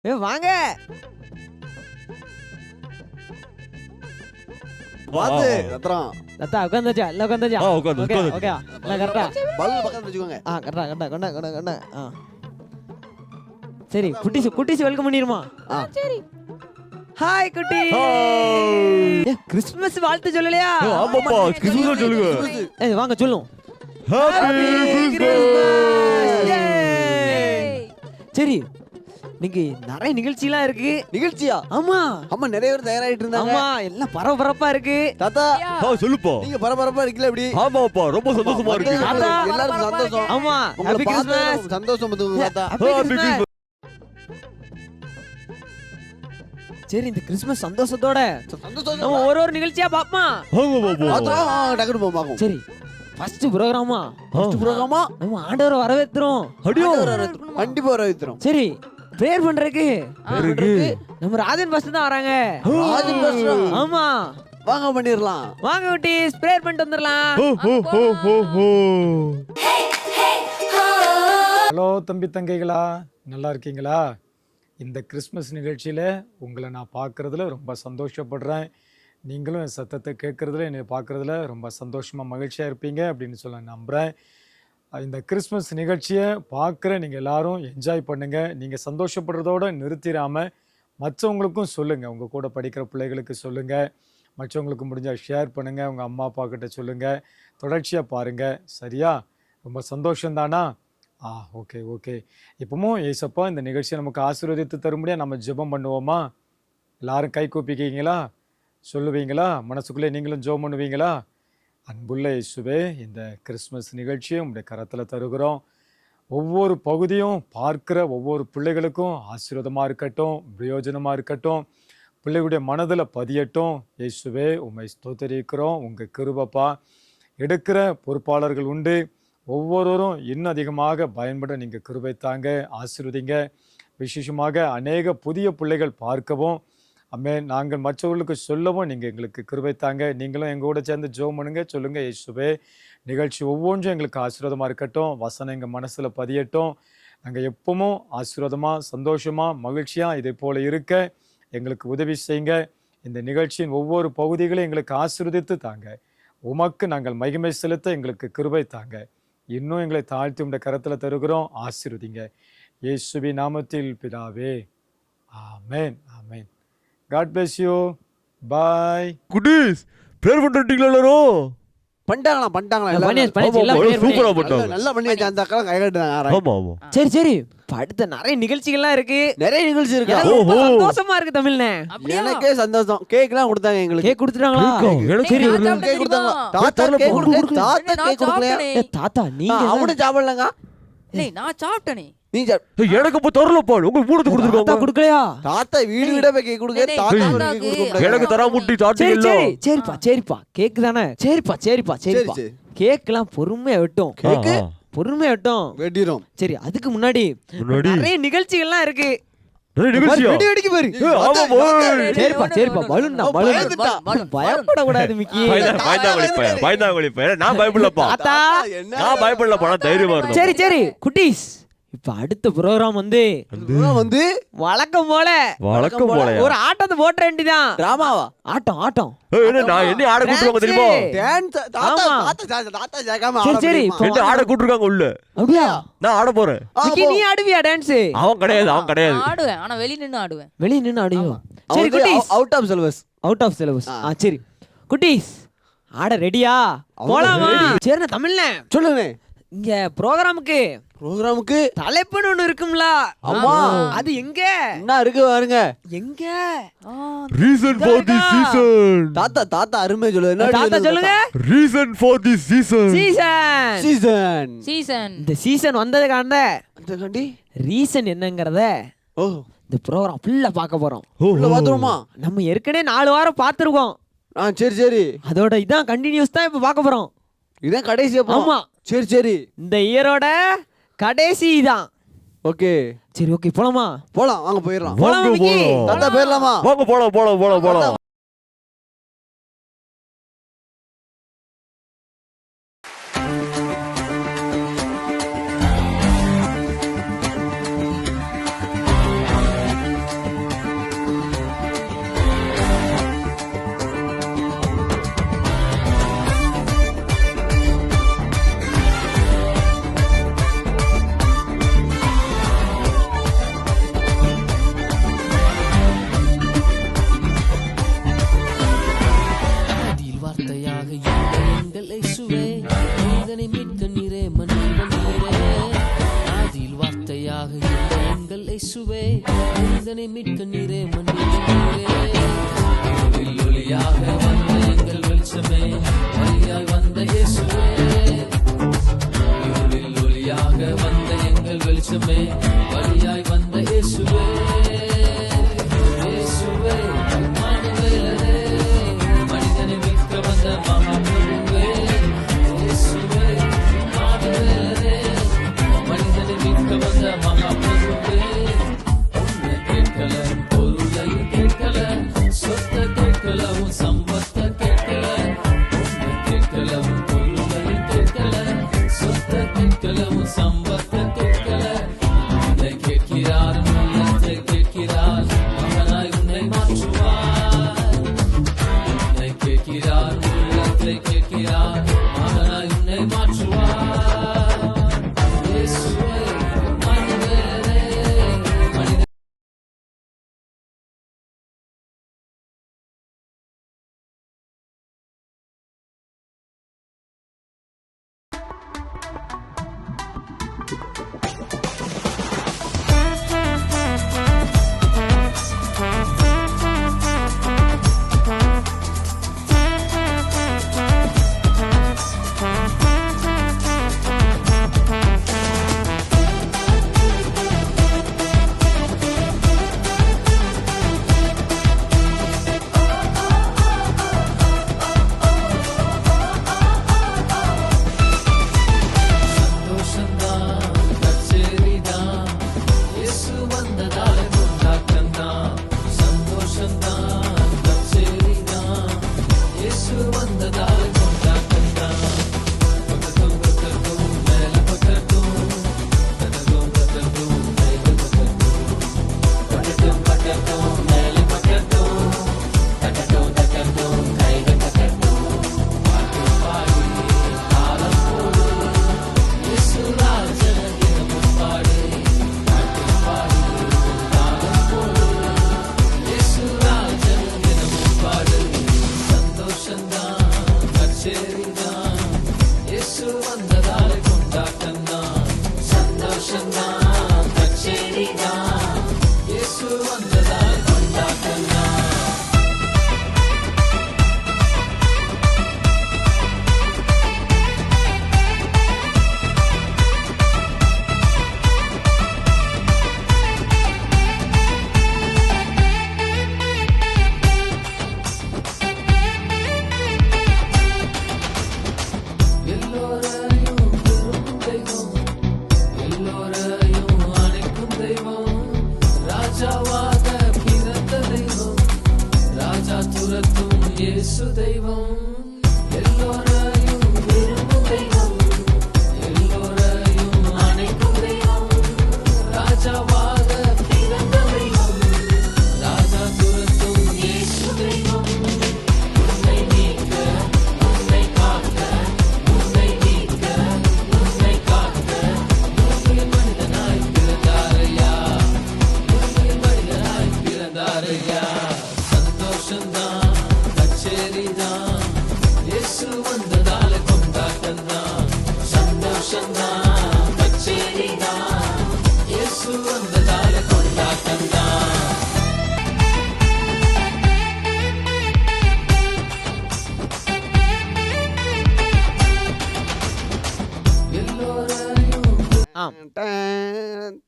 வாங்க. வாத்து கத்றான். லதா உட்கார்ந்தாச்சா? எல்லாம் உட்கார்ந்தாச்சா? Okay okay. எல்லாம் கரெக்ட்டா? பல் பக்கத்துல வச்சுக்கோங்க. கரெக்ட்டா. கொண்டா. சரி, குட்டீஸ் வெல்கம் பண்ணிருமா? சரி. ஹாய் குட்டி. கிறிஸ்மஸ் வாழ்த்து சொல்லலையா? ஆமாப்பா, கிறிஸ்மஸ் சொல்லுங்க. வாங்க சொல்லுவோம். Happy Christmas. சரி, நீங்க நிறைய நிகழ்ச்சிலாம் இருக்கு. நிகழ்ச்சியா? ஆமா அம்மா நிறைய பேர் தயாராயிட்டு இருந்தாங்க. ஆமா, எல்லாம் பரபரப்பா இருக்கு. தாத்தா சொல்லுப்பா. நீங்க பரபரப்பா இருக்கீங்களா இப்படி? ஆமாப்பா, ரொம்ப சந்தோஷமா இருக்கு. தாத்தா எல்லாரும் சந்தோஷம். ஆமா, ஹாப்பி கிறிஸ்மஸ். சந்தோஷம் வந்துங்க தாத்தா. Happy Christmas. சரி, இந்த கிறிஸ்மஸ் சந்தோஷத்தோட சந்தோஷம். நம்ம ஒரு நிகழ்ச்சியா பாப்போமா? தாத்தா டக்குனு போமாக்கும். சரி, ஃபர்ஸ்ட் புரோகிராமா? புரோகிராமா? நம்ம ஆண்டவரை வரவேத்துறோம். அடியோ. கண்டிப்பா வரவேத்துறோம். சரி, பிரேயர் பண்றதுக்கு நம்ம ராஜன் பாஸ்டர் தான் வராங்க. ராஜன் பாஸ்டர்? ஆமா, வாங்க பண்ணிரலாம். வாங்க குட்டி, பிரேயர் பண்ணிட்டு வந்துடலாம். ஹலோ தம்பி தங்கைகளா, நல்லா இருக்கீங்களா? இந்த கிறிஸ்மஸ் நிகழ்ச்சியில் உங்களை நான் பார்க்குறதுல ரொம்ப சந்தோஷப்படுறேன். நீங்களும் என் சத்தத்தை கேட்குறதுல என்னை பார்க்குறதுல ரொம்ப சந்தோஷமாக மகிழ்ச்சியாக இருப்பீங்க அப்படின்னு சொல்ல நம்புகிறேன். இந்த கிறிஸ்மஸ் நிகழ்ச்சியை பார்க்குற நீங்கள் எல்லாரும் என்ஜாய் பண்ணுங்கள். நீங்கள் சந்தோஷப்படுறதோடு நிறுத்திடாமல் மற்றவங்களுக்கும் சொல்லுங்கள். உங்கள் கூட படிக்கிற பிள்ளைகளுக்கு சொல்லுங்கள். மற்றவங்களுக்கு முடிஞ்சால் ஷேர் பண்ணுங்கள். உங்கள் அம்மா அப்பா கிட்ட சொல்லுங்கள். தொடர்ச்சியாக பாருங்கள். சரியா? ரொம்ப சந்தோஷந்தானா? ஓகே. இப்பவும் ஏசப்பா இந்த நிகழ்ச்சியை நமக்கு ஆசீர்வதித்து தரும்படியா நம்ம ஜெபம் பண்ணுவோமா? எல்லாரும் கை கூப்பிக்கிங்களா? சொல்லுவீங்களா? மனசுக்குள்ளே நீங்களும் ஜெபம் பண்ணுவீங்களா? அன்புள்ள இயேசுவே, இந்த கிறிஸ்மஸ் நிகழ்ச்சியை உங்களுடைய கரத்தில் தருகிறோம். ஒவ்வொரு பகுதியும் பார்க்குற ஒவ்வொரு பிள்ளைகளுக்கும் ஆசீர்வாதமாக இருக்கட்டும், பிரயோஜனமாக இருக்கட்டும், பிள்ளைகளுடைய மனதில் பதியட்டும். இயேசுவே, உம்மை ஸ்தோத்திரிக்கிறோம். உங்கள் கிருபைப்பா. எடுக்கிற பொறுப்பாளர்கள் உண்டு. ஒவ்வொருவரும் இன்னும் அதிகமாக பயன்பட நீங்கள் கிருபை தாங்க, ஆசீர்வதிங்க. விசேஷமாக அநேக புதிய பிள்ளைகள் பார்க்கவும், நாங்கள் மற்றவர்களுக்கு சொல்லவும் நீங்கள் எங்களுக்கு கிருபை தாங்க. நீங்களும் எங்களோட சேர்ந்து ஜெபம் பண்ணுங்க. சொல்லுங்கள், இயேசுவே, நிகழ்ச்சி ஒவ்வொன்றும் எங்களுக்கு ஆசீர்வாதமாக இருக்கட்டும். வசனம் எங்கள் மனசில் பதியட்டும். நாங்கள் எப்பவும் ஆசீர்வாதமாக, சந்தோஷமாக, மகிழ்ச்சியாக இதே போல் இருக்க எங்களுக்கு உதவி செய்யுங்க. இந்த நிகழ்ச்சியின் ஒவ்வொரு பகுதிகளையும் எங்களுக்கு ஆசீர்வதித்து தாங்க. உமக்கு நாங்கள் மகிமை செலுத்த எங்களுக்கு கிருபை தாங்க. இன்னும் எங்களை தாழ்த்தி உடைய கரத்தில் தருகிறோம். ஆசீர்வதிங்க. இயேசுவின் நாமத்தில் பிதாவே, ஆமென். ஆமென். God bless you. Bye. குட்டீஸ், பிரேயர் பண்ணிட்டீங்களா எல்லாரும்? பண்ணிட்டாங்களா? சூப்பரா பண்ணாங்க. நல்லா பண்ணியாச்சு. அந்த அக்கா கை காட்டுறாங்க. ஆமா. சரி, அடுத்த நிறைய நிகழ்ச்சிகள்லாம் இருக்கு. நிறைய நிகழ்ச்சி இருக்கு. ரொம்ப சந்தோஷமா இருக்கு தமிழ்னே. எனக்கே சந்தோஷம். கேக்லாம் கொடுத்தாங்க எங்களுக்கு. கேக் கொடுத்துட்டாங்களா? சரி, கேக் கொடுத்தாங்க. தாத்தா கேக் கொடுக்கல. தாத்தா கேக் கொடுக்கல. தாத்தா நீங்க அவனே சாப்பிடலங்க. நான் சாப்பிட்டனே. நீ எனக்கு இப்ப தரலப்பா. உங்களுக்கு மூணு கொடுத்துருக்காங்க. தாத்தா கொடுக்கலையா? தாத்தா வீடு போய் கேக் கொடுக்க. தாத்தா கேக் கொடுக்க. எனக்கு தரா முட்டி சாப்பிட்டீங்களா? சரிப்பா கேக் தானே. சரிப்பா கேக்லாம் பொறுமையா வெட்டும். கேக் பொறுமையா வெட்டும். வெட்டிரும். சரி, அதுக்கு முன்னாடி நிறைய நிகழ்ச்சிகள்லாம் இருக்கு. வெடி வெடிக்கு பாரு. சரிப்பா பலூன்டா. பயப்படக்கூடாது மிக்கி. பயந்தாங்கொழிப்ப நான் பயப்படலப்பா. நான் பயப்படலப்பா. நான் தைரியமா இருந்தேன். சரி குட்டீஸ், இப்ப அடுத்த ப்ரோகிராம் வந்து வழக்கம் போல ஒரு ஆட்டத்தை போட்ட வேண்டிதான். டிராமாவா? ஆட்டம். நான் என்ன ஆட கூட்டுருவாங்க தெரியுமா? சரி, என்ன ஆட கூட்டுருக்காங்க உள்ள. அப்படியா? நான் ஆட போறேன். நீ ஆடுவியா டான்ஸ்? அவன் கிடையாது. ஆடுவேன், ஆனா வெளிய நின்னு ஆடுவேன். ஆடுவியா? சரி குட்டீஸ், அவுட் ஆஃப் சிலபஸ். சரி குட்டீஸ், ஆட ரெடியா? போலாமா? சரி, தமிழ்ல சொல்லுங்க. இங்க ப்ரோகிராமுக்கு தலைப்புன்னு ஒண்ணு இருக்கும்ல. ஆமா, அது எங்க என்ன இருக்கு பாருங்க. எங்க? Reason for this season. தாத்தா அருமை சொல்லுங்க. என்ன தாத்தா சொல்லுங்க. Reason for this season. இந்த சீசன் வந்ததுக்கான ரீசன் என்னங்கறத இந்த ப்ரோகிராம் ஃபுல்லா பார்க்க போறோம். உள்ள பாத்துறோமா? நம்ம ஏற்கனவே 4 வாரம் பார்த்திருக்கோம். சரி. அதோட இதான் கண்டினியூஸ் தான் இப்ப பார்க்க போறோம். இதான் கடைசி. ஆமா, சரி. இந்த இயரோட கடைசி தான். ஓகே, சரி, ஓகே, போலாமா? போலாம், வாங்க போயிடலாம். தாத்தா போயிடலாமா? போலாம். மனிதனை மீட்க நீரே ஒளியாக வந்த எங்கள் வெளிச்சமே வழியாய் வந்த இயேசுவே ஒளியாக வந்த எங்கள் வெளிச்சமே வழியாய் வந்த இயேசுவே இயேசுவே இம்மானுவேலரே மனிதனை மீட்க வந்த மகாபிரபுவே இயேசுவே இம்மானுவேலரே மனிதனை மீட்க வந்த மகாபிரபுவே உன்னை கேட்கல பொருளை கேட்கல சொத்த கேட்கல உன் சம்பத்த கேட்கல உன்னை கேட்கல உன் பொருளை கேட்கல சொத்த கேட்கல உன் சம்பத்த கேட்கல உன்னை கேட்கிறார் உள்ளத்தை கேட்கிறார் மகனாய் உன்னை மாற்றுவார் உன்னை கேட்கிறார் உள்ளத்தை கேட்கிறார் மகனாய் உன்னை மாற்றுவார் இயேசுவே இம்மானுவேலரே மனித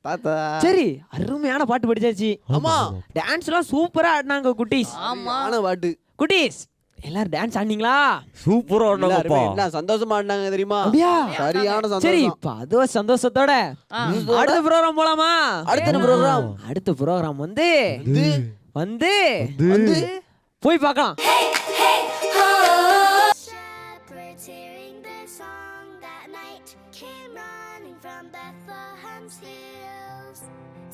தாத்தா சரி அருமையான பாட்டு படிச்சாச்சு. ஆமா டான்ஸ்லாம் சூப்பரா ஆடினாங்க குட்டீஸ். ஆமா ஆன பாட்டு குட்டீஸ் எல்லாரும் டான்ஸ் ஆடினீங்களா? சூப்பரா ஆடுனாங்கப்பா. என்ன சந்தோஷமா ஆடினாங்க தெரியுமா? அப்படியா? சரியான சரி சந்தோஷம். இப்ப அது சந்தோஷத்தோட அடுத்த ப்ரோகிராம் போலாமா? அடுத்த ப்ரோகிராம் அடுத்த ப்ரோகிராம் வந்து வந்து வந்து போய் பார்க்கலாம். Shepherds hearing the song that night came running from Bethlehem's hills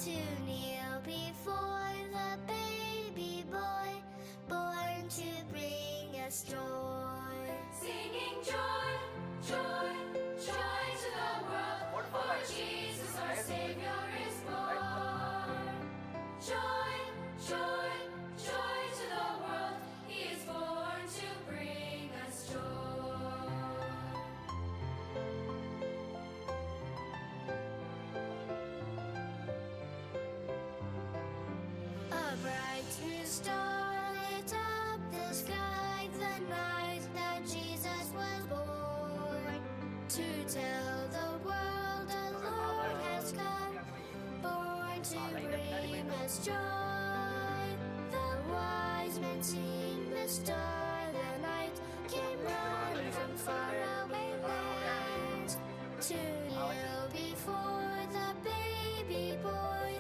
to kneel before the baby boy born to bring us joy. Singing joy, joy, joy to the world, for Jesus our Savior is born. Joy, joy, joy to the world, He is bright new star lit up the sky the night that Jesus was born. To tell the world the Lord has come, born to bring us joy. The wise men sing the star, the night came running from faraway lands to kneel before the baby boy,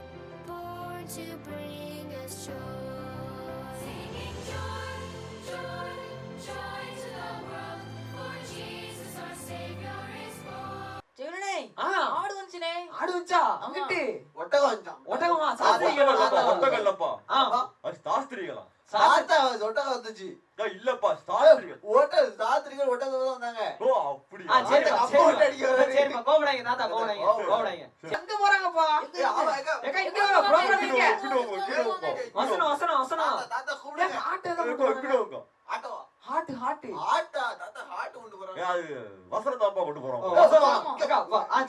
born to bring us joy. Singing joy, joy, joy to the world, for Jesus our Savior is born. ஜெகனே ஆடு வந்துச்சுனே. ஆடு வச்சா ஆமா. ஒட்டகம் வந்துச்சான். ஒட்டகமா ஒட்டகம் இல்லப்பா, அது சாஸ்திரிகளா? சாத்தா ஒட்டகம் வந்துச்சு. இல்லப்பா, சாஸ்திரிகள். சாத்திரிகள் ஒட்டகம் தான் வந்தாங்க. ஓ அப்படி. சரிப்பா அமௌண்ட் அடிக்கிறாரு. சரிப்பா கோபடாங்க தாத்தா கோபடாங்க எங்க போறாங்கப்பா எங்க இங்க வர ப்ரோகிராம் இங்க வசனம் தாத்தா கூப்பிடுங்க. ஹார்ட் ஏதோ ஆட்டோ ஹார்ட் ஆட்டா தாத்தா ஹார்ட் கொண்டு போறாங்க. அது வசனம் தான்ப்பா கொண்டு போறோம்.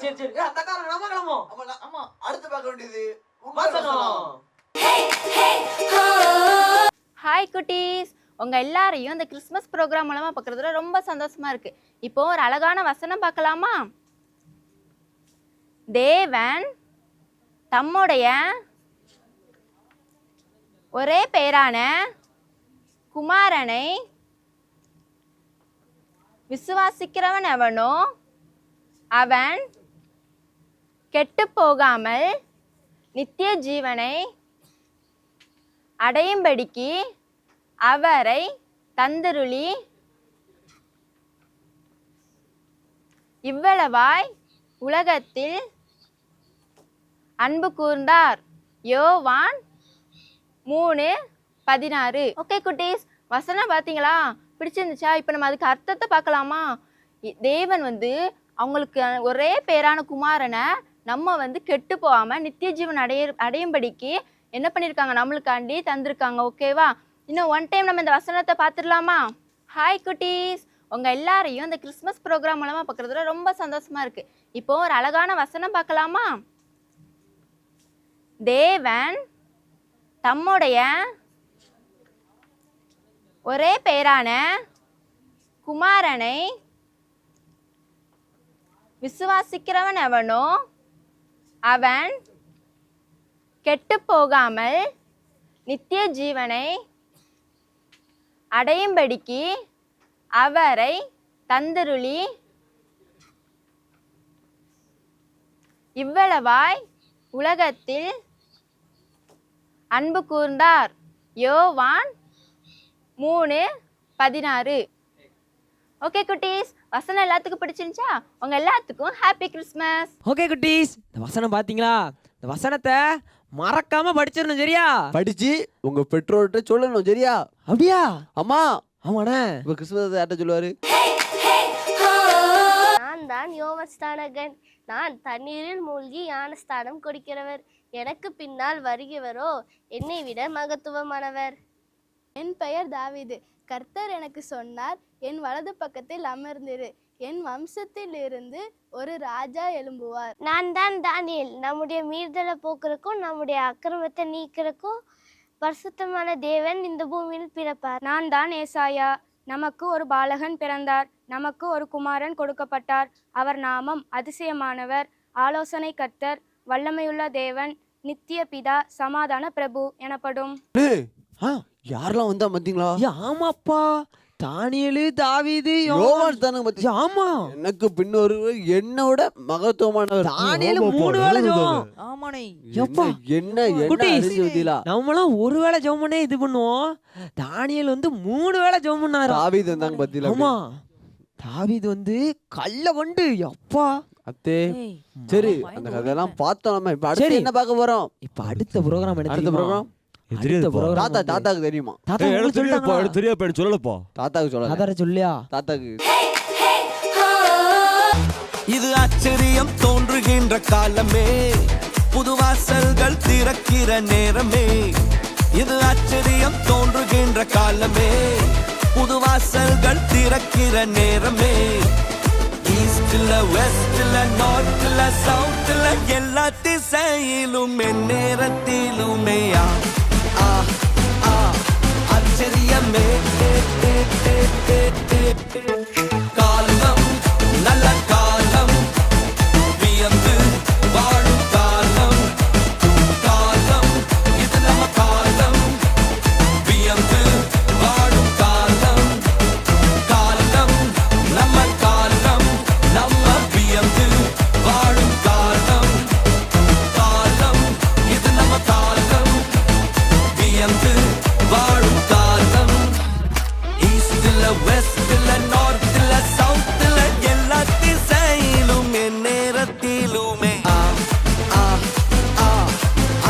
சரி அத்தக்காரங்க நம்ம கிளம்போ ஆமா அடுத்து பார்க்க வேண்டியது வசனம். ஹாய் குட்டீஸ், உங்கள் எல்லாரையும் இந்த கிறிஸ்மஸ் ப்ரோக்ராம் மூலமாக பார்க்குறதுல ரொம்ப சந்தோஷமாக இருக்குது. இப்போ ஒரு அழகான வசனம் பார்க்கலாமா? தேவன் தம்முடைய ஒரே பேரான குமாரனை விசுவாசிக்கிறவன் எவனோ அவன் கெட்டு போகாமல் நித்திய ஜீவனை அடையும்படிக்கு அவரை தந்தருளி இவ்வளவாய் உலகத்தில் அன்பு கூர்ந்தார். யோவான் 3:16. ஓகே குட்டீஸ், வசனம் பார்த்தீங்களா? பிடிச்சிருந்துச்சா? இப்போ நம்ம அதுக்கு அர்த்தத்தை பார்க்கலாமா? தேவன் அவங்களுக்கு ஒரே பேரான குமாரனை நம்ம கெட்டு போகாமல் நித்திய ஜீவன் அடையும்படிக்கு என்ன பண்ணியிருக்காங்க, நம்மளுக்காண்டி தந்திருக்காங்க. ஓகேவா? இன்னும் ஒன் டைம் நம்ம இந்த வசனத்தை பார்த்துடலாமா? ஹாய் குட்டீஸ், உங்கள் எல்லாரையும் இந்த கிறிஸ்மஸ் ப்ரோக்ராம் மூலமாக பார்க்குறதுல ரொம்ப சந்தோஷமாக இருக்குது. இப்போ ஒரு அழகான வசனம் பார்க்கலாமா? தேவன் தம்முடைய ஒரே பேரான குமாரனை விசுவாசிக்கிறவன் எவனோ அவன் கெட்டு போகாமல் நித்திய ஜீவனை அடையும்படிக்கு அவரை தந்தருளி இவ்வளவாய் உலகத்தில் அன்பு கூர்ந்தார். யோவான் 3:16. ஓகே குட்டீஸ், வசனம் எல்லாத்துக்கும் பிடிச்சிருந்துச்சா? உங்க எல்லாத்துக்கும் ஹாப்பி கிறிஸ்மஸ். ஓகே குட்டீஸ், இந்த வசனம் பாத்தீங்களா? இந்த வசனத்தை மறக்காம படிச்சிடணும். சரியா? படிச்சு உங்க பெற்றோர்கிட்ட சொல்லணும். சரியா? அப்படியா? அம்மா ஆமாண்ணே. இப்ப கிறிஸ்துமஸ் யார்ட்ட சொல்லுவாரு? நான் தான் யோவஸ்தானகன். நான் தண்ணீரில் மூழ்கி ஞானஸ்தானம் கொடுக்கிறவர். எனக்கு பின்னால் வருகிறவரோ என்னை விட மகத்துவமானவர். என் பெயர் தாவீது. கர்த்தர் எனக்கு சொன்னார், என் வலது பக்கத்தில் அமர்ந்திரு, என் வம்சத்தில் இருந்து ஒரு ராஜா எழும்புவார். நான் தான் தானியேல். நம்முடைய மீறுதலை போக்குறக்கும் நம்முடைய அக்கிரமத்தை நீக்கிறக்கும் பரிசுத்தமான தேவன் இந்த பூமியில் பிறப்பார். நான் தான் ஏசாயா. நமக்கு ஒரு பாலகன் பிறந்தார், நமக்கு ஒரு குமாரன் கொடுக்கப்பட்டார். அவர் நாமம் அதிசயமானவர், ஆலோசனை கர்த்தர், வல்லமையுள்ள தேவன், நித்திய பிதா, சமாதான பிரபு எனப்படும். யாரெல்லாம் வந்தா பாத்தீங்களா? ஆமாப்பா, தானியேலு, தாவீது, யோவான் தானே பாத்தீங்க? ஆமா, எனக்கு பின்னொரு என்னோட மகத்துவமானவர். தானியேலு 3 வேளை ஜெபம். ஆமாண்ணே. எப்பா என்ன அறிஞ்சு நம்மளாம் ஒரு வேளை ஜெபம் பண்ணே இது பண்ணுவோம். தானியேல் 3 வேளை ஜெபம் பண்ணாரு. தாவீது வந்தாங்க பாத்தீங்களா? ஆமா, தாவீது கல்ல கொண்டு எப்பா அத்தே. சரி, அந்த கதையெல்லாம் பார்த்தோம். நம்ம இப்ப அடுத்து என்ன பார்க்க போறோம்? இப்ப அடுத்த ப்ரோகிராம் என்ன? அடுத்த ப்ரோகிராம் தாத்தாக்கு தெரியுமா? தாத்தாக்கு சொல்லலப்பா. தாத்தாக்கு சொல்ல. தாத்தா சொல்லியா? தாத்தாக்கு இது ஆச்சரியம் தோன்றுகின்ற காலமே, புது வாசல்கள் திறக்கிற நேரமே. இது ஆச்சரியம் தோன்றுகின்ற காலமே, புது வாசல்கள் திறக்கிற நேரமே. ஈஸ்ட்ல வெஸ்ட்ல நார்த்ல சவுத்ல எல்லா திசையிலும் எந்நேரத்திலுமே ஆ ஆ ஆச்சரியமே. காலம் நல்ல காலம், வியந்து வாழும் காலம். காலம் இது நம்ம காலம், வியந்து வாழும் காலம். காலம் நம்ம காலம், நம்ம வியந்து வாழும் காலம். காலம் இது நம்ம காலம், வியந்து வாழும் காலம். ஈஸ்ட்ல வெஸ்ட்ல நார்த்ல சவுத்ல எல்லா திசையிலும் எந்நேரத்திலுமே ஆ ஆ ஆ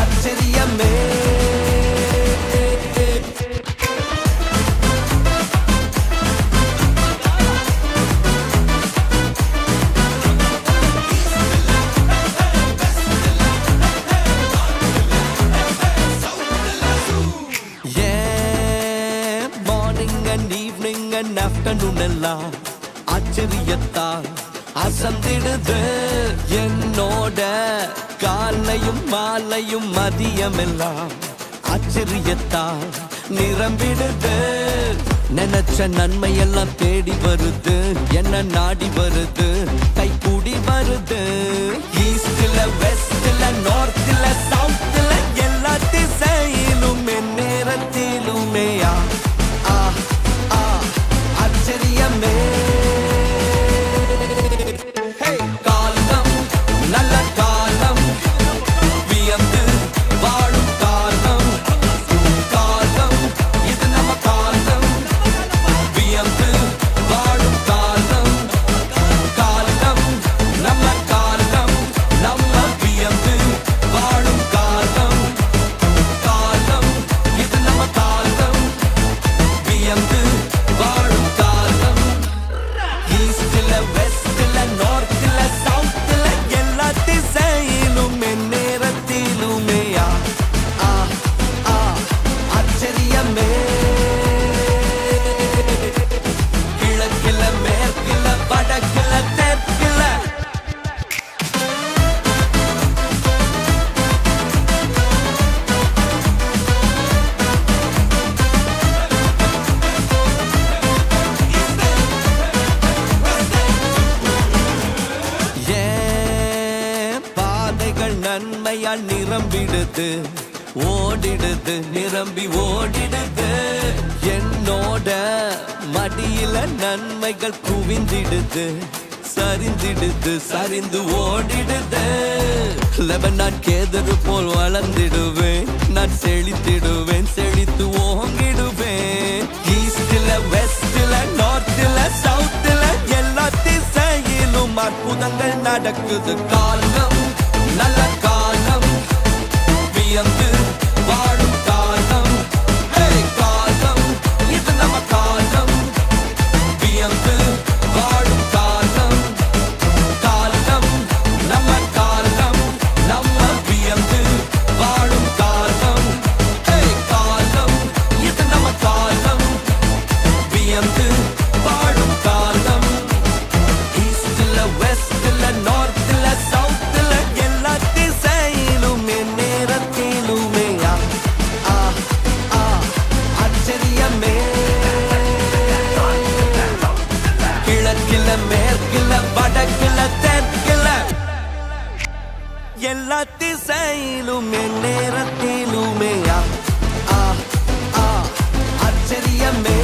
ஆச்சரியமே. Morning and evening and afternoon எல்லாம் ஆச்சரியத்தால் அசந்திடுது என்னோட. காலையும் மாலையும் மதியம் எல்லாம் ஆச்சரியத்தால் நிரம்பிடுது. நினைச்ச நன்மை எல்லாம் தேடி வருது, என்ன நாடி வருது, கை கூடி வருது. ஈஸ்ட்ல வெஸ்ட்ல நார்த்ல சவுத்ல எல்லா திசையிலும் எந்நேரத்திலுமே ஆ ஆ ஆ ஆச்சரியமே. காலம் நல்ல காலம், வியந்து வாழும் காலம். காலம் இது நம்ம காலம், வியந்து வாழும் காலம். காலம் நம்ம காலம், நம்ம வியந்து வாழும் காலம். காலம் இது நம்ம காலம், வியந்து வாழும் காலம். ஈஸ்ட்ல வெஸ்ட்ல நார்த்ல சவுத்ல எல்லா திசையிலும் எந்நேரத்திலுமே ஆ ஆ ஆ ஆச்சரியமே. கிழக்கில மேற்கில வடக்கில தெற்கில ஏன் பாதைகள் நன்மையால் நிரம்பிடுது, ஓடிடுது, நிரம்பி ஓடிடுது. என்னோட மடியில நன்மைகள் குவிந்திடுது, சரிந்திடுது, சரிந்து ஓடிடுது. லெபனான் கேதரு போல் வளர்ந்திடுவேன், நான் செழித்திடுவேன், செழித்து ஓங்கிடுவேன். ஈஸ்ட்ல வெஸ்ட்ல நார்த்ல சவுத்ல எல்லா திசையிலும் அற்புதங்கள் நடக்குது. காலம் நல்ல காலம், வியந்து வாழும் காலம். காலம் இது நம்ம காலம், வியந்து வாழும் காலம். காலம் நம்ம காலம், நம்ம வியந்து வாழும் காலம். காலம் இது நம்ம காலம், வியந்து வாழும் காலம். ஈஸ்ட்ல வெஸ்ட்ல நார்த்ல சவுத்ல எல்லா திசையிலும் எந்நேரத்திலுமே ஆ ஆ ஆ ஆச்சரியமே. கிழக்கில மேற்கில வடக்கில தெற்கில எல்லா திசையிலும் எந்நேரத்திலுமே ஆ ஆ ஆ ஆச்சரியமே.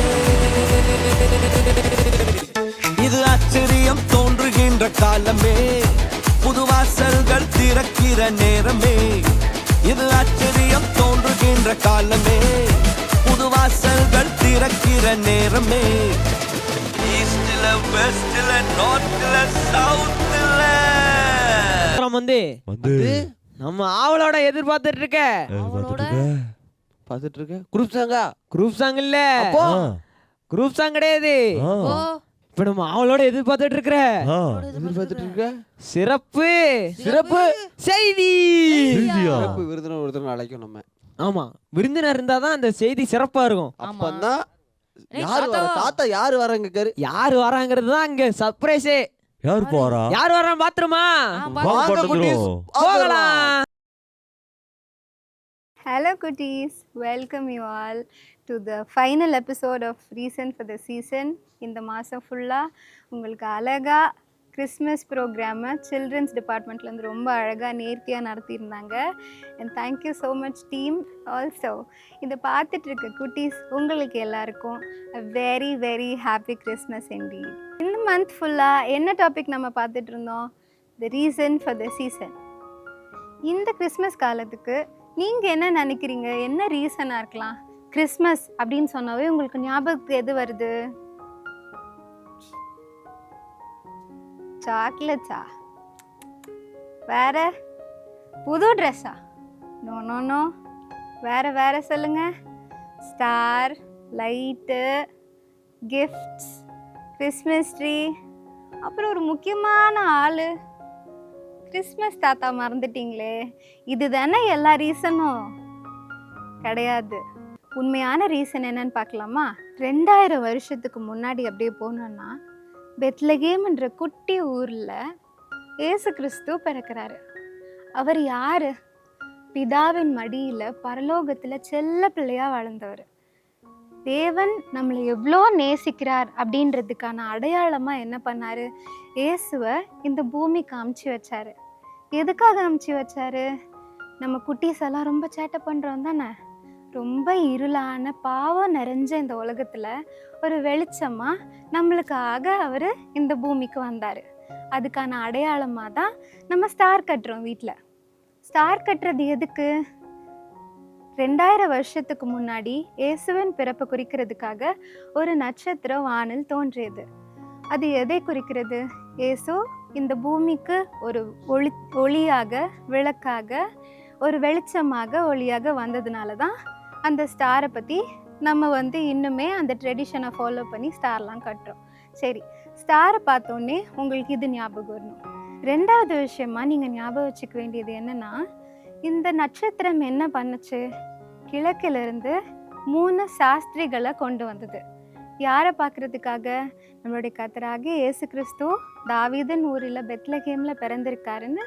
இது ஆச்சரியம் தோன்றுகின்ற காலமே, புது வாசல்கள் திறக்கிற நேரமே. இது ஆச்சரியம் தோன்றுகின்ற காலமே, புது வாசல்கள் திறக்கிற நேரமே. ஈஸ்ட்ல வெஸ்ட்ல நார்த்ல சவுத்ல வந்து வந்து நம்ம ஆவலோட எதிர்பார்த்துட்டு இருக்க பார்த்துட்டு இருக்க குரூப் சாங்கா? குரூப் சாங் இல்ல, அப்போ குரூப் சாங் கிடையாது. இப்ப நம்ம ஆவலோட எதிர்பார்த்துட்டு இருக்கிற எதிர்பார்த்துட்டு இருக்க சிறப்பு சிறப்பு செய்தி. சிறப்பு விருந்தினர் ஒருத்தர் அழைக்கும் நம்ம. ஆமா, விருந்தினர் இருந்தாதான் அந்த செய்தி சிறப்பா இருக்கும். அப்பதான் யாரு வர, தாத்தா யாரு வராங்க கரு, யாரு வராங்கிறது தான் அங்க சர்ப்ரைஸே. யார் போறா? யார் வரா பாத்துருமா? வாங்க குட்டீஸ், போகலாம். Hello cuties, welcome you all to the final episode of Reason for the Season. இந்த மாதம் ஃபுல்லாக உங்களுக்கு அழகாக கிறிஸ்மஸ் ப்ரோக்ராமை சில்ட்ரன்ஸ் டிபார்ட்மெண்ட்லேருந்து ரொம்ப அழகாக நேர்த்தியாக நடத்தியிருந்தாங்க. And thank you so much team. Also இதை பார்த்துட்ருக்க குட்டீஸ் உங்களுக்கு எல்லாருக்கும் a very very happy Christmas indeed. இந்த மந்த் ஃபுல்லாக என்ன டாபிக் நம்ம பார்த்துட்டு இருந்தோம்? The reason for the season. இந்த கிறிஸ்மஸ் காலத்துக்கு நீங்கள் என்ன நினைக்கிறீங்க? என்ன ரீசனாக இருக்கலாம்? கிறிஸ்மஸ் அப்படின்னு சொன்னாவே உங்களுக்கு ஞாபகத்துக்கு எது வருது? சாக்லேட்ஸா? வேற? புது ட்ரெஸ்ஸா? No no no. வேற வேற சொல்லுங்க. Star, light, gifts, Christmas tree, அப்புறம் ஒரு முக்கியமான ஆள், கிறிஸ்மஸ் தாத்தா மறந்துட்டீங்களே. இது தானே எல்லா ரீசனும் கிடையாது. உண்மையான ரீசன் என்னன்னு பார்க்கலாமா? 2000 வருஷத்துக்கு முன்னாடி அப்படியே போனோன்னா பெத்லகேம்ன்ற குட்டி ஊரில் ஏசு கிறிஸ்து பிறக்கிறாரு. அவர் யார்? பிதாவின் மடியில் பரலோகத்தில் செல்ல பிள்ளையாக வளர்ந்தவர். தேவன் நம்மளை எவ்வளோ நேசிக்கிறார் அப்படின்றதுக்கான அடையாளமாக என்ன பண்ணார்? இயேசுவை இந்த பூமிக்கு அமுச்சு வச்சார். எதுக்காக அமுச்சு வச்சார்? நம்ம குட்டீஸ் எல்லாம் ரொம்ப சேட்டை பண்ணுறோம் தானே. ரொம்ப இருளான பாவம் நிறைஞ்ச இந்த உலகத்தில் ஒரு வெளிச்சமாக நம்மளுக்காக அவர் இந்த பூமிக்கு வந்தார். அதுக்கான அடையாளமாக தான் நம்ம ஸ்டார் கட்டுறோம் வீட்டில். ஸ்டார் கட்டுறது எதுக்கு? 2000 வருஷத்துக்கு முன்னாடி இயேசுவின் பிறப்பை குறிக்கிறதுக்காக ஒரு நட்சத்திரம் வானில் தோன்றியது. அது எதை குறிக்கிறது? இயேசு இந்த பூமிக்கு ஒரு ஒளியாக, விளக்காக, ஒரு வெளிச்சமாக, ஒளியாக வந்ததுனால தான் அந்த ஸ்டாரை பற்றி நம்ம இன்னுமே அந்த ட்ரெடிஷனை ஃபாலோ பண்ணி ஸ்டார்லாம் கட்டுறோம். சரி, ஸ்டாரை பார்த்தோன்னே உங்களுக்கு இது ஞாபகம் வரணும். 2வது விஷயமா நீங்கள் ஞாபகம் வச்சுக்க வேண்டியது என்னென்னா, இந்த நட்சத்திரம் என்ன பண்ணுச்சு? கிழக்கிலிருந்து 3 சாஸ்திரிகளை கொண்டு வந்தது. யாரை பார்க்குறதுக்காக? நம்மளுடைய கர்த்தராகிய இயேசு கிறிஸ்து தாவீதின் ஊரில் பெத்லகேமில் பிறந்திருக்காருன்னு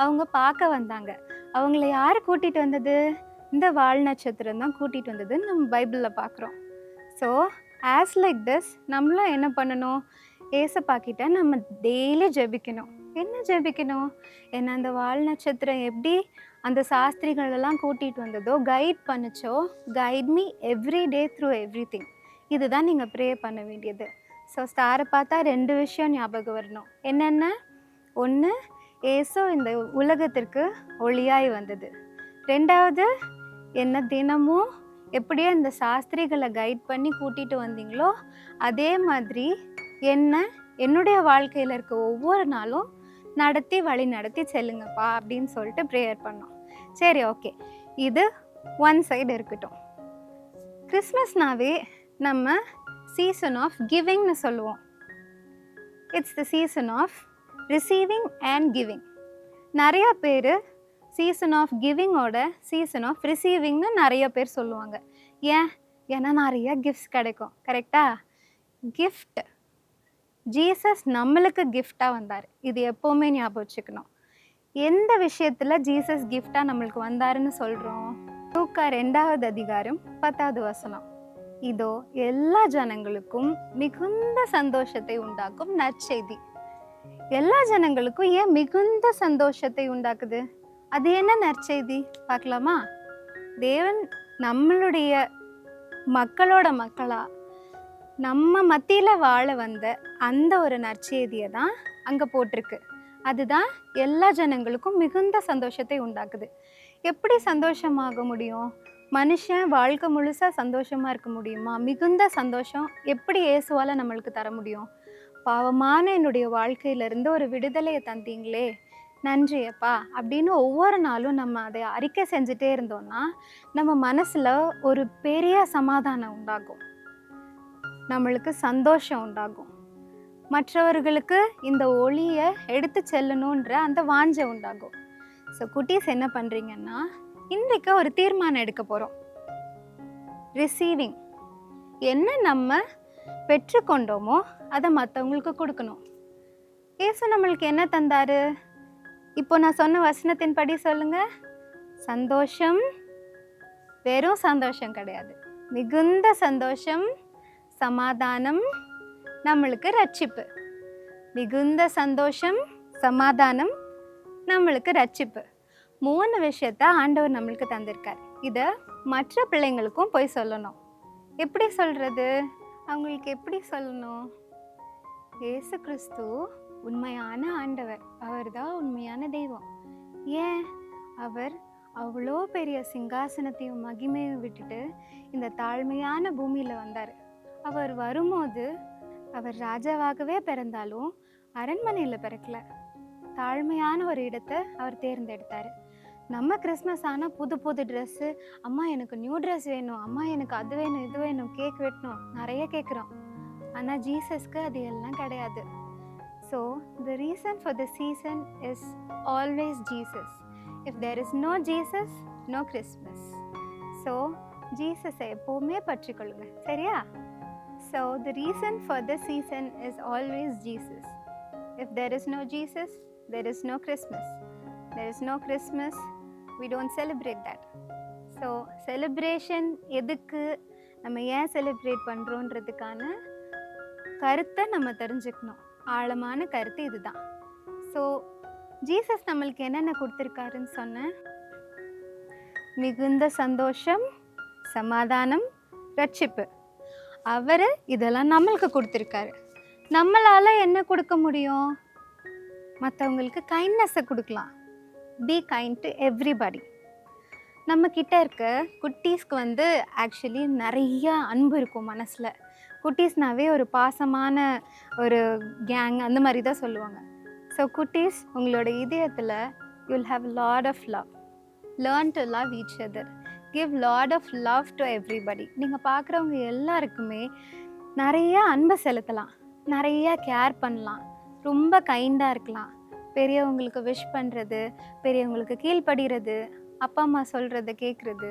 அவங்க பார்க்க வந்தாங்க. அவங்கள யார் கூட்டிகிட்டு வந்தது? இந்த வால் நட்சத்திரம் தான் கூட்டிகிட்டு வந்ததுன்னு நம்ம பைபிளில் பார்க்குறோம். ஸோ ஆஸ் லைக் திஸ் நம்மளும் என்ன பண்ணணும்? ஏசப்பா கிட்ட நம்ம டெய்லி ஜெபிக்கணும். என்ன ஜெபிக்கணும்? ஏன்னா அந்த வால் நட்சத்திரம் எப்படி அந்த சாஸ்திரிகளெல்லாம் கூட்டிகிட்டு வந்ததோ, கைட் பண்ணுச்சோ, guide me every day through everything. இதுதான் நீங்கள் ப்ரே பண்ண வேண்டியது. ஸோ ஸ்டாரை பார்த்தா 2 விஷயம் ஞாபகம் வரணும். என்னென்ன? ஒன்று, ஏசு இந்த உலகத்திற்கு ஒளியாய் வந்தது. 2வது, என்ன தினமும் எப்படியோ இந்த சாஸ்திரிகளை கைட் பண்ணி கூட்டிகிட்டு வந்தீங்களோ அதே மாதிரி என்னுடைய வாழ்க்கையில் இருக்க ஒவ்வொரு நாளும் வழி நடத்தி செல்லுங்கப்பா அப்படின்னு சொல்லிட்டு ப்ரேயர் பண்ணோம். சரி, ஓகே, இது ஒன் சைடு இருக்கட்டும். கிறிஸ்மஸ்னாவே நம்ம சீசன் ஆஃப் கிவிங்னு சொல்லுவோம். It's the season of receiving and giving. நிறையா பேர் சீசன் ஆஃப் கிவிங்கோட சீசன் ஆஃப் ரிசீவிங்னு நிறைய பேர் சொல்லுவாங்க. ஏன்னா நிறைய கிஃப்ட்ஸ் கிடைக்கும். கரெக்டாக? கிஃப்ட், ஜீசஸ் நம்மளுக்கு கிஃப்டாக வந்தார். இது எப்போவுமே ஞாபகம் வச்சுக்கணும். எந்த விஷயத்தில் ஜீசஸ் கிஃப்டாக நம்மளுக்கு வந்தாருன்னு சொல்கிறோம்? லூக்கா 2வது அதிகாரம் 10வது வசனம். இதோ எல்லா ஜனங்களுக்கும் மிகுந்த சந்தோஷத்தை உண்டாக்கும் நற்செய்தி. எல்லா ஜனங்களுக்கும் ஏன் மிகுந்த சந்தோஷத்தை உண்டாக்குது? அது என்ன நற்செய்தி பார்க்கலாமா? தேவன் நம்மளுடைய மக்களோட மக்களா நம்ம மத்தியில் வாழ வந்த அந்த ஒரு நற்செய்தியை தான் அங்கே போட்டிருக்கு. அதுதான் எல்லா ஜனங்களுக்கும் மிகுந்த சந்தோஷத்தை உண்டாக்குது. எப்படி சந்தோஷமாக முடியும்? மனுஷன் வாழ்க்கை முழுசாக சந்தோஷமாக இருக்க முடியுமா? மிகுந்த சந்தோஷம் எப்படி இயேசுவால் நம்மளுக்கு தர முடியும்? பாவமான என்னுடைய வாழ்க்கையிலேருந்து ஒரு விடுதலையை தந்தீங்களே, நன்றியப்பா அப்படின்னு ஒவ்வொரு நாளும் நம்ம அதை அறிக்கை செஞ்சுட்டே இருந்தோம்னா நம்ம மனசில் ஒரு பெரிய சமாதானம் உண்டாகும், நம்மளுக்கு சந்தோஷம் உண்டாகும், மற்றவர்களுக்கு இந்த ஒளியை எடுத்து செல்லணுன்ற அந்த வாஞ்சை உண்டாகும். ஸோ குட்டீஸ் என்ன பண்ணுறீங்கன்னா, இன்றைக்கு ஒரு தீர்மானம் எடுக்க போகிறோம். ரிசீவிங், என்ன நம்ம பெற்றுக்கொண்டோமோ அதை மற்றவங்களுக்கு கொடுக்கணும். இயேசு நம்மளுக்கு என்ன தந்தாரு? இப்போ நான் சொன்ன வசனத்தின் படி சொல்லுங்க. சந்தோஷம், வெறும் சந்தோஷம் கிடையாது, மிகுந்த சந்தோஷம், சமாதானம், நம்மளுக்கு ரட்சிப்பு. மிகுந்த சந்தோஷம், சமாதானம், நம்மளுக்கு ரட்சிப்பு. 3 விஷயத்த ஆண்டவர் நம்மளுக்கு தந்திருக்கார். இதை மற்ற பிள்ளைங்களுக்கும் போய் சொல்லணும். எப்படி சொல்கிறது? அவங்களுக்கு எப்படி சொல்லணும்? இயேசு கிறிஸ்து உண்மையான ஆண்டவர், அவர் தான் உண்மையான தெய்வம். ஏன்? அவர் அவ்வளோ பெரிய சிங்காசனத்தையும் மகிமையும் விட்டுட்டு இந்த தாழ்மையான பூமியில் வந்தார். அவர் வரும்போது அவர் ராஜாவாகவே பிறந்தாலும் அரண்மனையில் பிறக்கல, தாழ்மையான ஒரு இடத்தை அவர் தேர்ந்தெடுத்தார். நம்ம கிறிஸ்மஸ் ஆனால் புது புது ட்ரெஸ்ஸு, அம்மா எனக்கு நியூ ட்ரெஸ் வேணும், அம்மா எனக்கு அது வேணும் இது வேணும், கேக் வெட்டணும், நிறைய கேட்குறோம். ஆனால் ஜீசஸ்க்கு அது எல்லாம் கிடையாது. So the reason for the season is always Jesus. If there is no Jesus, no Christmas. So ஜீசஸை எப்போவுமே பற்றிக்கொள்ளுங்க, சரியா? So the reason for the season is always Jesus. If there is no Jesus, there is no Christmas. There is no Christmas, we don't celebrate that. So celebration எதுக்கு, நம்ம ஏன் celebrate பண்ணுறோன்றதுக்கான கருத்தை நம்ம தெரிஞ்சுக்கணும். ஆழமான கருத்து இதுதான். ஸோ ஜீசஸ் நம்மளுக்கு என்னென்ன கொடுத்துருக்காருன்னு சொன்னேன். மிகுந்த சந்தோஷம், சமாதானம், ரட்சிப்பு. அவர் இதெல்லாம் நம்மளுக்கு கொடுத்துருக்காரு. நம்மளால் என்ன கொடுக்க முடியும்? மற்றவங்களுக்கு கைண்ட்னஸை கொடுக்கலாம். Be kind to everybody. நம்மக்கிட்ட இருக்க குட்டீஸ்க்கு ஆக்சுவலி நிறைய அன்பு இருக்கும் மனசில். குட்டீஸ்னாவே ஒரு பாசமான ஒரு கேங் அந்த மாதிரி தான் சொல்லுவாங்க. ஸோ குட்டீஸ், உங்களோட இதயத்தில் you'll have lot of love. Learn to love each other. Give lot of love to everybody. நீங்கள் பார்க்குறவங்க எல்லாருக்குமே நிறைய அன்பை செலுத்தலாம், நிறைய கேர் பண்ணலாம், ரொம்ப கைண்டாக இருக்கலாம். பெரியவங்களுக்கு விஷ் பண்ணுறது, பெரியவங்களுக்கு கீழ்ப்படுகிறது, அப்பா அம்மா சொல்கிறத கேட்குறது.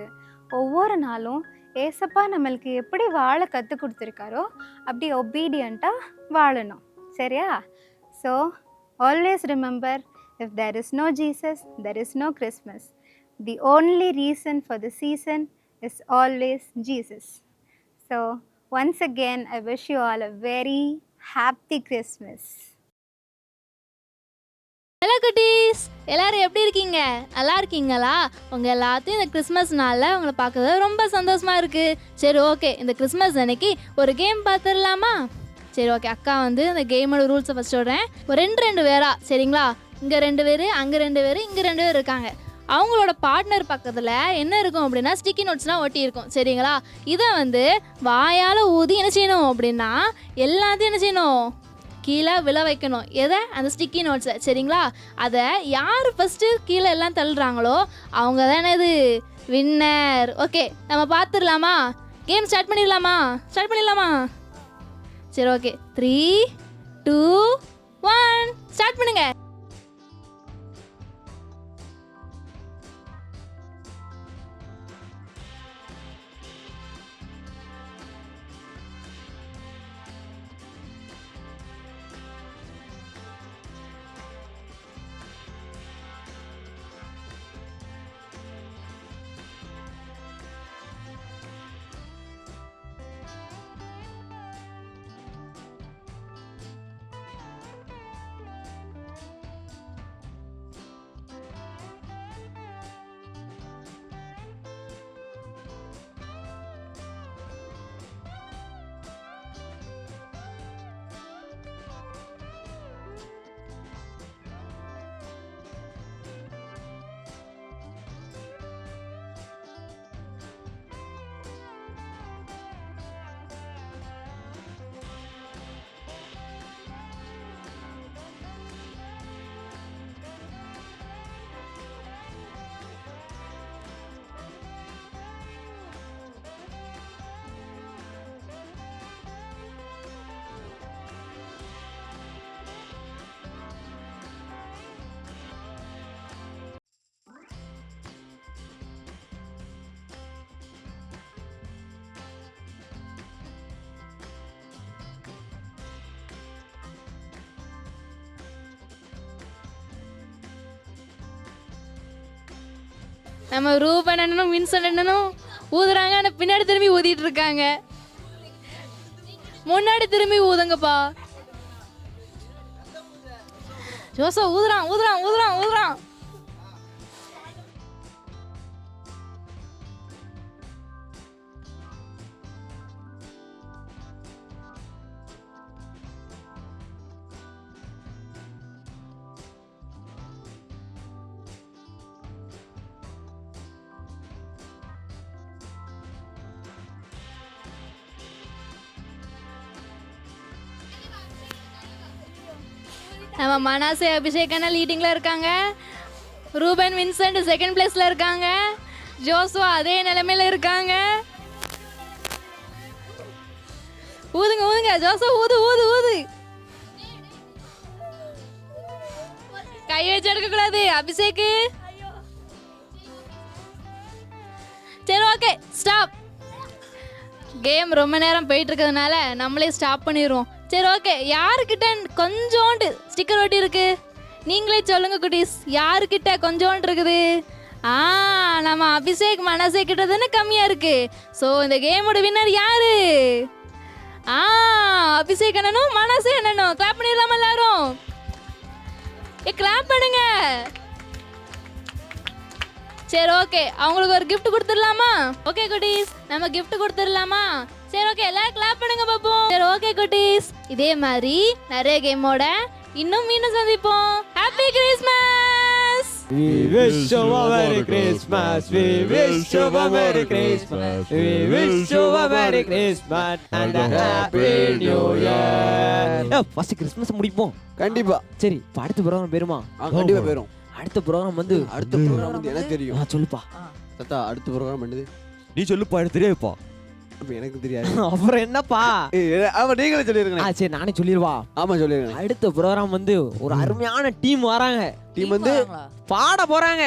ஒவ்வொரு நாளும் ஏசப்பா நம்மளுக்கு எப்படி வாழ கற்றுக் கொடுத்துருக்காரோ அப்படி ஒபீடியண்ட்டாக வாழணும், சரியா? So always remember, if there is no Jesus, there is no Christmas. The only reason for the season is always Jesus. So once again I wish you all a very happy Christmas. Hello குட்டீஸ், எல்லாரும் எப்படி இருக்கீங்க? நல்லா இருக்கீங்களா? உங்கள் எல்லாத்தையும் இந்த Christmas நாளில் உங்களை பார்க்கறது ரொம்ப சந்தோஷமாக இருக்குது. சரி, ஓகே, இந்த கிறிஸ்மஸ் அன்னைக்கு ஒரு கேம் பார்த்துடலாமா? சரி, ஓகே. அக்கா இந்த கேமோட ரூல்ஸை ஃபஸ்ட் சொல்கிறேன். ஒரு ரெண்டு பேரா, சரிங்களா? இங்கே 2 பேர், அங்கே 2 பேர், இங்கே 2 பேர் இருக்காங்க. அவங்களோட பார்ட்னர் பக்கத்தில் என்ன இருக்கும் அப்படின்னா ஸ்டிக்கி நோட்ஸ்லாம் ஒட்டி இருக்கும், சரிங்களா? இதை வாயால் ஊதி என்ன செய்யணும் அப்படின்னா எல்லாத்தையும் என்ன செய்யணும், கீழே விழ வைக்கணும். எதை? அந்த ஸ்டிக்கி நோட்ஸை, சரிங்களா? அதை யார் ஃபஸ்ட்டு கீழே எல்லாம் தள்ளுறாங்களோ அவங்க தான் இது வின்னர். ஓகே, நம்ம பார்த்துடலாமா? கேம் ஸ்டார்ட் பண்ணிடலாமா? சரி, ஓகே. 3, 2, 1 ஸ்டார்ட் பண்ணுங்க. நம்ம ரூபன் அண்ணனும் வின்சென்ட் அண்ணனும் ஊதுறாங்க, ஆனா பின்னாடி திரும்பி ஊதிட்டு இருக்காங்க. முன்னாடி திரும்பி ஊதுங்கப்பா. ஜோசோ ஊதுறான் ஊதுறான் ஊதுறான் ஊதுறான். நம்ம மனாசே அபிஷேகனா லீடிங்ல இருக்காங்க. ரூபன் வின்சென்ட் செகண்ட் பிளேஸ்ல இருக்காங்க. ஜோசுவா அதே நிலைமையில இருக்காங்க. ஊதுங்க ஊதுங்க ஜோசுவா ஊது ஊது ஊது. கை வச்சு எடுக்க கூடாது அபிஷேக். சரி ஓகே ஸ்டாப். கேம் ரொம்ப நேரம் போயிட்டு இருக்கிறதுனால நம்மளே ஸ்டாப் பண்ணிடுவோம். சரி ஓகே, யாருக்கிட்ட கொஞ்சோண்டு ஸ்டிக்கர் ஒட்டி இருக்கு நீங்களே சொல்லுங்க குட்டீஸ். யாருக்கிட்ட கொஞ்சோண்டு இருக்குது? நம்ம அபிஷேக் மனசே கிட்ட தானே கம்மியா இருக்கு. ஸோ இந்த கேமோட வின்னர் யாரு? அபிஷேக் அண்ணனும் மனசே அண்ணனும். கிளாப் பண்ணிடலாமா எல்லாரும்? கிளாப் பண்ணுங்க. சரி ஓகே, அவங்களுக்கு ஒரு gift கொடுத்துடலாமா? ஓகே குட்டீஸ், நம்ம gift கொடுத்துடலாமா? சரி ஓகே, எல்லாரும் கிளாப் பண்ணுங்க பாப்போம். சரி ஓகே குட்டீஸ், இதே மாதிரி நிறைய கேமோட இன்னும் சந்திப்போம். Happy Christmas. We wish you a Merry Christmas. We wish you a Merry Christmas. We wish you a Merry Christmas and a Happy New Year. First Christmas முடிப்போம். கண்டிப்பா. சரி, இப்ப அடுத்த ப்ரோகிராம் பேருமா? கண்டிப்பா பேரும். அடுத்த ப்ரோகிராம் வந்து எனக்கு தெரியும். சொல்லுப்பா தாத்தா. அடுத்த ப்ரோகிராம் பண்ணுது நீ சொல்லுப்பா, எனக்கு தெரியாதுப்பா. அப்ப எனக்கு தெரியாது. அப்புறம் என்னப்பா? ஆமா நீங்களே சொல்லிருங்க. சரி நானே சொல்லிடுவா. ஆமா சொல்லிருங்க. அடுத்த ப்ரோகிராம் வந்து ஒரு அருமையான டீம் வராங்க. டீம் வந்து பாட போறாங்க.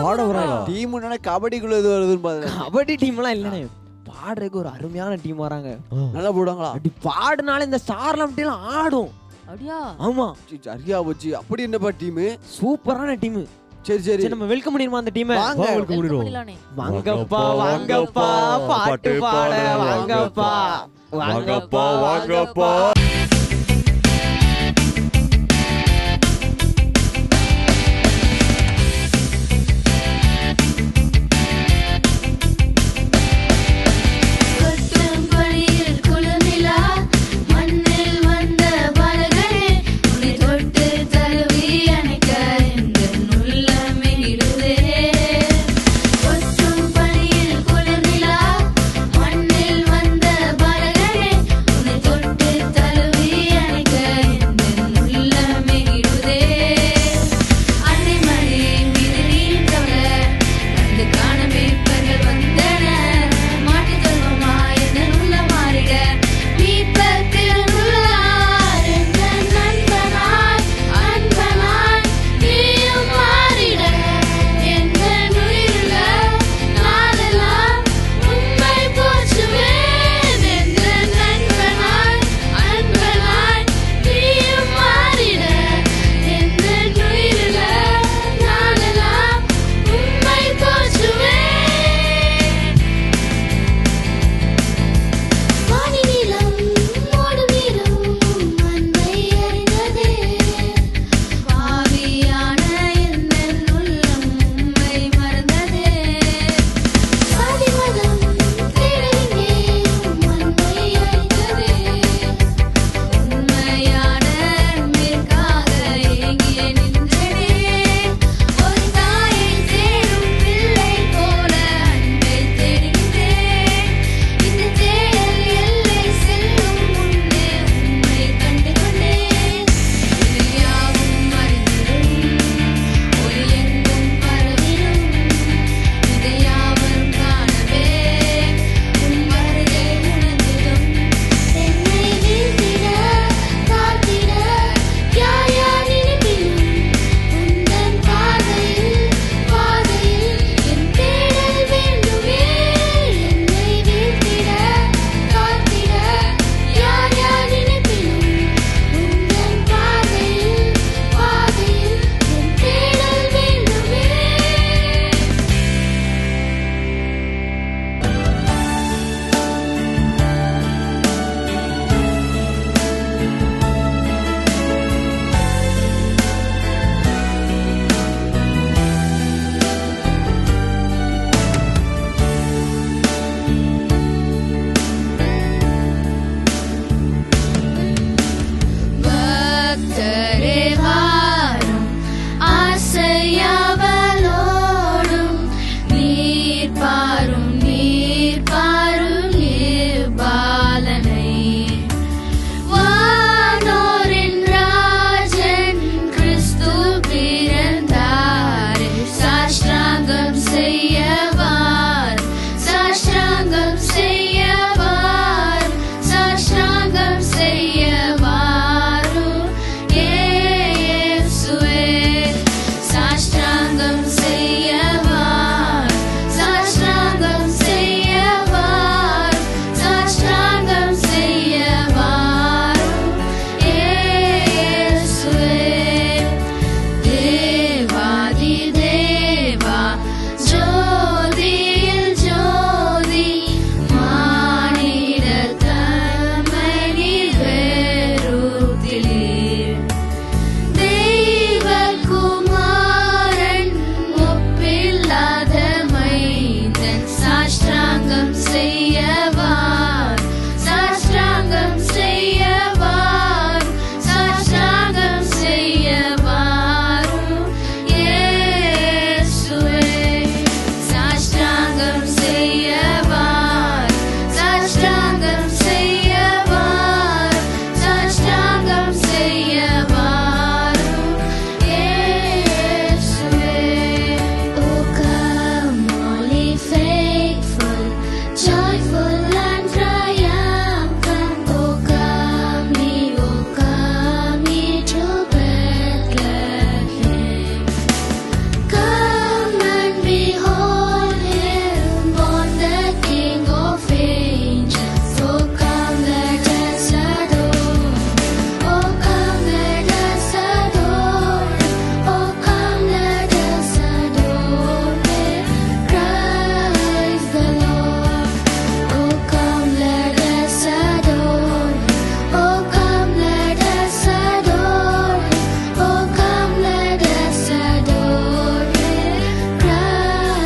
பாட போறாங்க. டீம் என்னன்னா கபடிக்குள்ள இது வருதுன்னு பாருங்க. கபடி டீம்லாம் இல்லனே, பாடுறதுக்கு ஒரு அருமையான டீம் வராங்க. நல்லா போடுவாங்களா? அப்படி பாடுனால இந்த ஸ்டார்லாம் டீம் ஆடும். அப்படியா? ஆமா சரியா போச்சு. அப்படி என்னப்பா டீம்? சூப்பரான டீம். சரி சரி, நம்ம வெல்கம் பண்ணிடுமா அந்த டீமை? வாங்க வெல்கம் பண்ணிடுவோம். வாங்கப்பா வாங்கப்பா பாட்டு பாட வாங்கப்பா வாங்கப்பா வாங்கப்பா.